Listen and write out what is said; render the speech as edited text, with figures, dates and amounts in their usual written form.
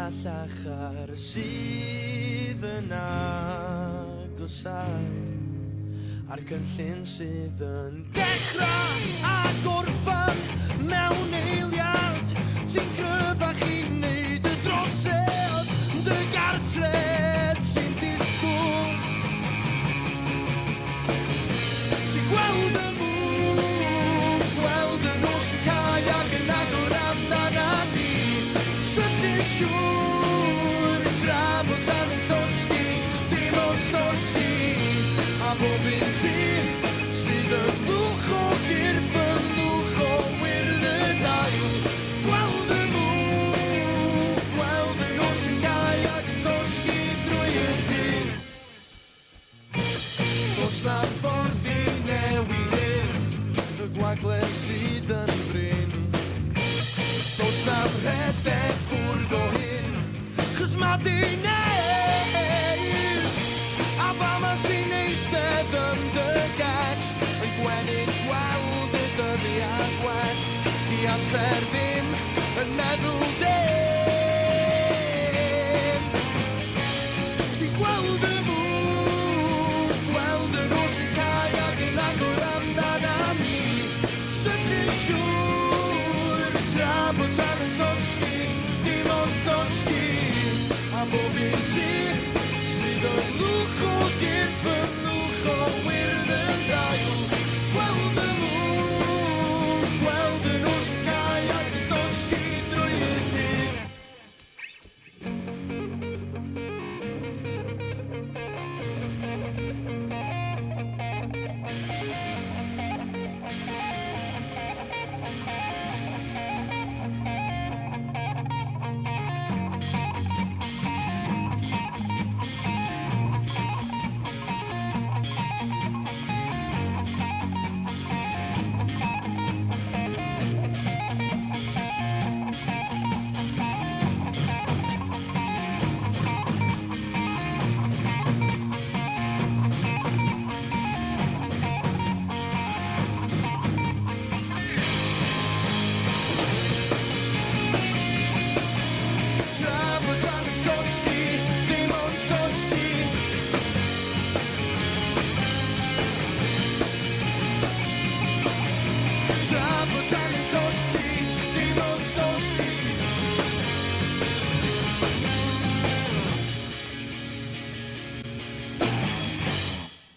bellach ar y sydd yn agosau a'r cynllun sydd yn dechrau a gorffan mewn eiliad sy'n gryfach i wneud y drosedd dy gartred sy'n disgwyl sy'n gweld y mwg gweld y nos yn cael ac yn agor amdana ni sydyn siŵr y tramor tan yn ddosgi dim ond ddosgi a bob un ti sydd yn lwch o gyrff yn lwch o wyrdd yn ail gweld y mwg gweld y nos yn cael ac yn ddosgi drwy y dydd Does na ffordd i newid hyn y gwagledd sydd yn bryn Does na rhedeg ffwrdd o hyn chos ma' di neud a fa ma sy'n eistedd yn dy gell yn gwenyn gweld y dyddiad gwell di amser ddim yn meddwl dim sy'n gweld y mwg gweld y nos yn cael ac yn agor amdana ni sydyn siŵr y tramor tan yn ddosgi dim ond ddosgi a bob un ti sydd yn lwch o gyrff yn lwch o wyrdd yn ddail gweld y mwg gweld y nos yn cael ac yn ddosgi drwy y dydd Tramor tan yn ddosgi dim ond ddosgi Tramor tan